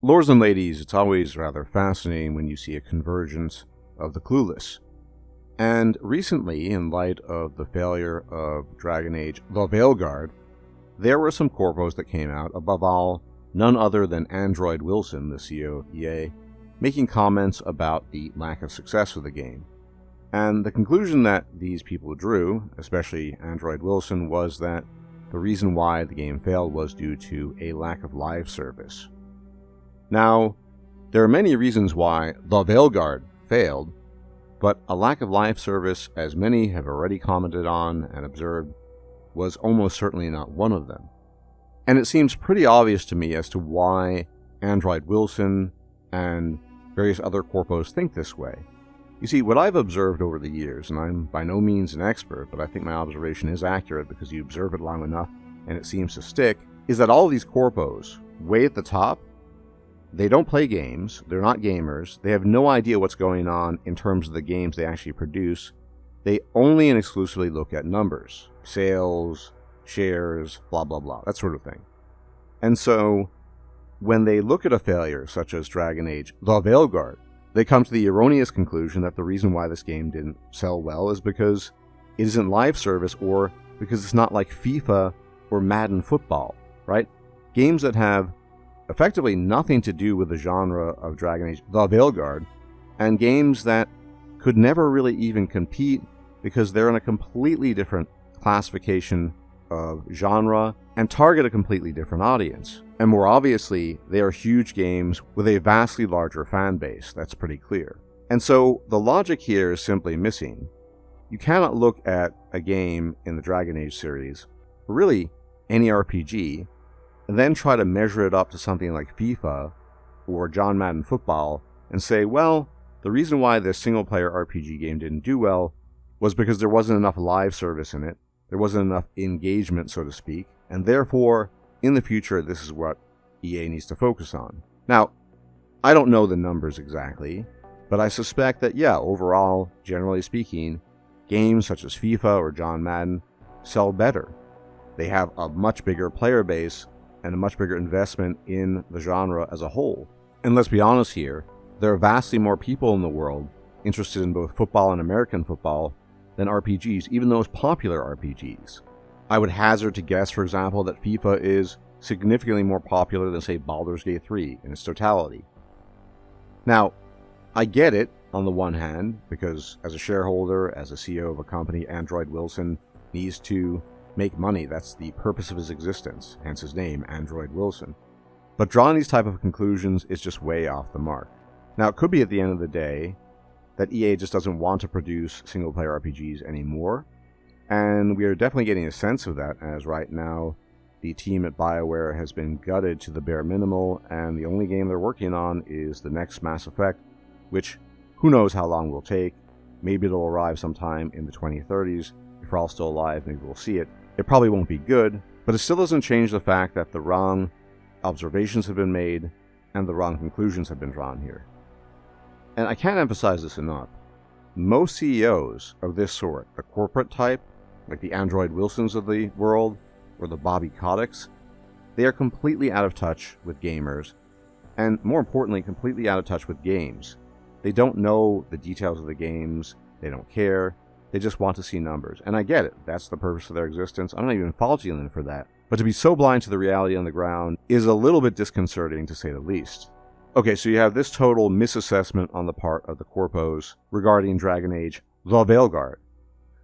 Lords and ladies, it's always rather fascinating when you see a convergence of the clueless. And recently, in light of the failure of Dragon Age The Veilguard, there were some corpos that came out, above all, none other than Android Wilson, the CEO of EA, making comments about the lack of success of the game. And the conclusion that these people drew, especially Android Wilson, was that the reason why the game failed was due to a lack of live service. Now, there are many reasons why The Veilguard failed, but a lack of live service, as many have already commented on and observed, was almost certainly not one of them. And it seems pretty obvious to me as to why Android Wilson and various other corpos think this way. You see, what I've observed over the years, and I'm by no means an expert, but I think my observation is accurate because you observe it long enough and it seems to stick, is that all these corpos, way at the top, they don't play games, they're not gamers, they have no idea what's going on in terms of the games they actually produce. They only and exclusively look at numbers, sales, shares, blah blah blah, that sort of thing. And so, when they look at a failure such as Dragon Age The Veilguard, they come to the erroneous conclusion that the reason why this game didn't sell well is because it isn't live service or because it's not like FIFA or Madden football, right? Games that have effectively nothing to do with the genre of Dragon Age The Veilguard, and games that could never really even compete because they're in a completely different classification of genre and target a completely different audience. And more obviously, they are huge games with a vastly larger fan base, that's pretty clear. And so the logic here is simply missing. You cannot look at a game in the Dragon Age series, or really any RPG, and then try to measure it up to something like FIFA or John Madden football and say, well, the reason why this single-player RPG game didn't do well was because there wasn't enough live service in it, there wasn't enough engagement, so to speak, and therefore, in the future, this is what EA needs to focus on. Now, I don't know the numbers exactly, but I suspect that, yeah, overall, generally speaking, games such as FIFA or John Madden sell better. They have a much bigger player base and a much bigger investment in the genre as a whole. And let's be honest here, there are vastly more people in the world interested in both football and American football than RPGs, even those popular RPGs. I would hazard to guess, for example, that FIFA is significantly more popular than, say, Baldur's Gate 3 in its totality. Now, I get it, on the one hand, because as a shareholder, as a CEO of a company, Android Wilson needs to make money. That's the purpose of his existence, hence his name, Android Wilson. But drawing these type of conclusions is just way off the mark. Now, it could be at the end of the day that EA just doesn't want to produce single-player RPGs anymore, and we are definitely getting a sense of that, as right now the team at BioWare has been gutted to the bare minimal, and the only game they're working on is the next Mass Effect, which who knows how long will take. Maybe it'll arrive sometime in the 2030s. If we're all still alive, maybe we'll see it. It probably won't be good, but it still doesn't change the fact that the wrong observations have been made and the wrong conclusions have been drawn here. And I can't emphasize this enough. Most CEOs of this sort, the corporate type, like the Android Wilsons of the world, or the Bobby Koticks, they are completely out of touch with gamers, and more importantly, completely out of touch with games. They don't know the details of the games, they don't care, they just want to see numbers. And I get it, that's the purpose of their existence, I'm not even faulting them for that. But to be so blind to the reality on the ground is a little bit disconcerting, to say the least. Okay, so you have this total misassessment on the part of the corpos regarding Dragon Age The Veilguard.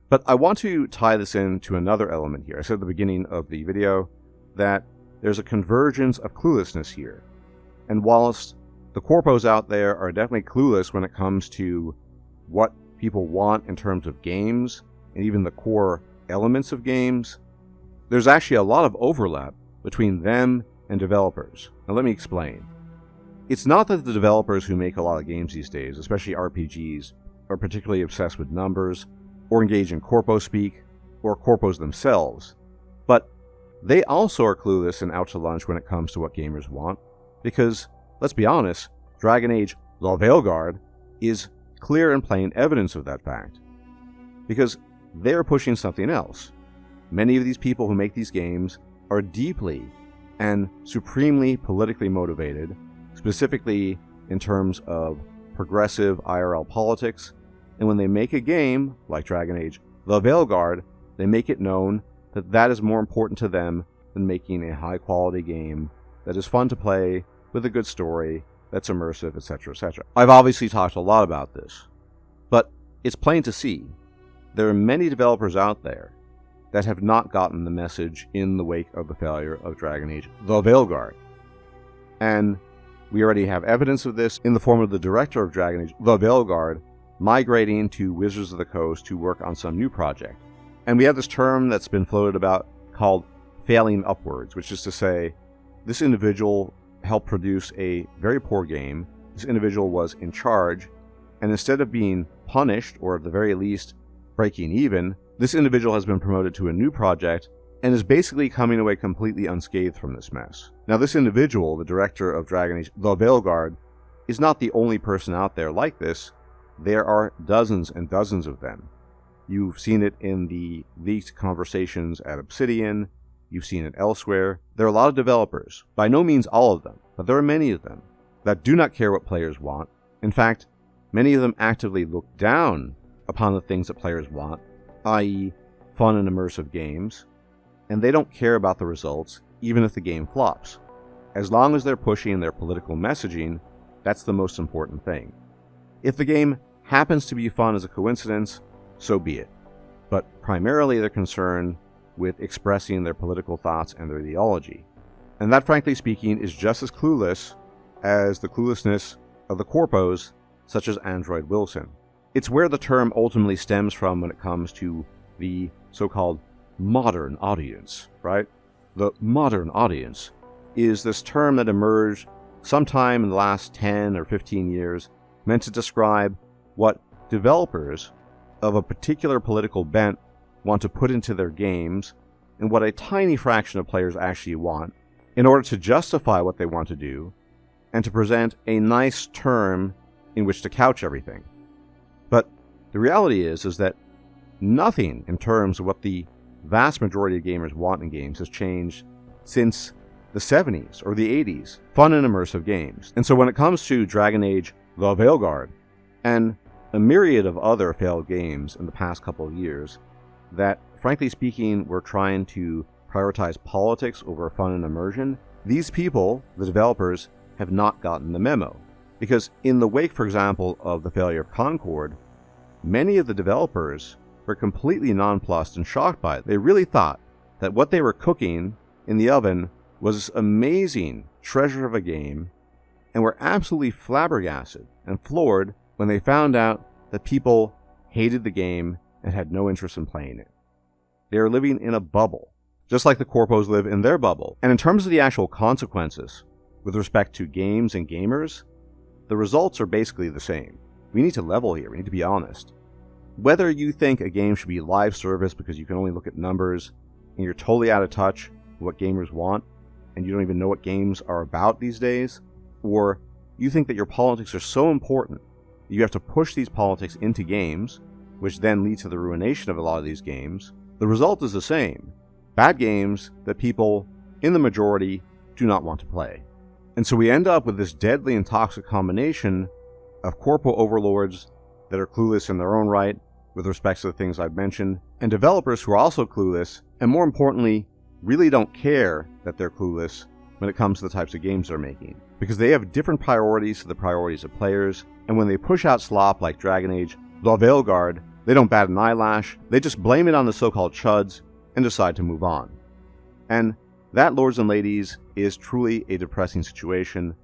But I want to tie this into another element here. I said at the beginning of the video that there's a convergence of cluelessness here. And whilst the corpos out there are definitely clueless when it comes to what people want in terms of games, and even the core elements of games, there's actually a lot of overlap between them and developers. Now let me explain. It's not that the developers who make a lot of games these days, especially RPGs, are particularly obsessed with numbers, or engage in corpo speak, or corpos themselves, but they also are clueless and out to lunch when it comes to what gamers want, because, let's be honest, Dragon Age The Veilguard is clear and plain evidence of that fact. Because they're pushing something else. Many of these people who make these games are deeply and supremely politically motivated, specifically in terms of progressive IRL politics, and when they make a game like Dragon Age The Veilguard, they make it known that that is more important to them than making a high-quality game that is fun to play, with a good story, that's immersive, etc., etc. I've obviously talked a lot about this, but it's plain to see there are many developers out there that have not gotten the message in the wake of the failure of Dragon Age The Veilguard. And we already have evidence of this in the form of the director of Dragon Age The Veilguard migrating to Wizards of the Coast to work on some new project. And we have this term that's been floated about called failing upwards, which is to say, this individual helped produce a very poor game. This individual was in charge, and instead of being punished, or at the very least breaking even, this individual has been promoted to a new project and is basically coming away completely unscathed from this mess. Now, this individual, the director of Dragon Age The Veilguard, is not the only person out there like this. There are dozens and dozens of them. You've seen it in the leaked conversations at Obsidian. You've seen it elsewhere. There are a lot of developers, by no means all of them, but there are many of them, that do not care what players want. In fact, many of them actively look down upon the things that players want, i.e. fun and immersive games, and they don't care about the results, even if the game flops. As long as they're pushing their political messaging, that's the most important thing. If the game happens to be fun as a coincidence, so be it. But primarily they're concerned with expressing their political thoughts and their ideology. And that, frankly speaking, is just as clueless as the cluelessness of the Corpos, such as Android Wilson. It's where the term ultimately stems from when it comes to the so-called modern audience, right? The modern audience is this term that emerged sometime in the last 10 or 15 years, meant to describe what developers of a particular political bent want to put into their games, and what a tiny fraction of players actually want, in order to justify what they want to do, and to present a nice term in which to couch everything. But the reality is that nothing in terms of what the vast majority of gamers want in games has changed since the 70s or the 80s, fun and immersive games. And so when it comes to Dragon Age The Veilguard, and a myriad of other failed games in the past couple of years that, frankly speaking, were trying to prioritize politics over fun and immersion, these people, the developers, have not gotten the memo. Because in the wake, for example, of the failure of Concord, many of the developers were completely nonplussed and shocked by it. They really thought that what they were cooking in the oven was this amazing treasure of a game, and were absolutely flabbergasted and floored when they found out that people hated the game and had no interest in playing it. They are living in a bubble, just like the Corpos live in their bubble. And in terms of the actual consequences with respect to games and gamers, the results are basically the same. We need to level here. We need to be honest. Whether you think a game should be live service because you can only look at numbers and you're totally out of touch with what gamers want and you don't even know what games are about these days, or you think that your politics are so important that you have to push these politics into games, which then lead to the ruination of a lot of these games, the result is the same. Bad games that people, in the majority, do not want to play. And so we end up with this deadly and toxic combination of corpo overlords that are clueless in their own right with respect to the things I've mentioned, and developers who are also clueless, and more importantly, really don't care that they're clueless when it comes to the types of games they're making. Because they have different priorities to the priorities of players, and when they push out slop like Dragon Age The Veilguard, they don't bat an eyelash, they just blame it on the so-called chuds and decide to move on. And that, lords and ladies, is truly a depressing situation.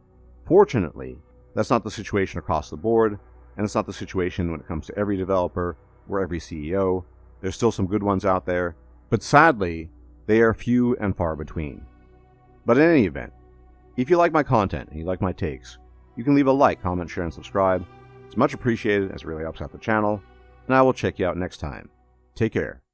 Fortunately, that's not the situation across the board, and it's not the situation when it comes to every developer or every CEO. There's still some good ones out there, but sadly, they are few and far between. But in any event, if you like my content and you like my takes, you can leave a like, comment, share, and subscribe. It's much appreciated as it really helps out the channel, and I will check you out next time. Take care.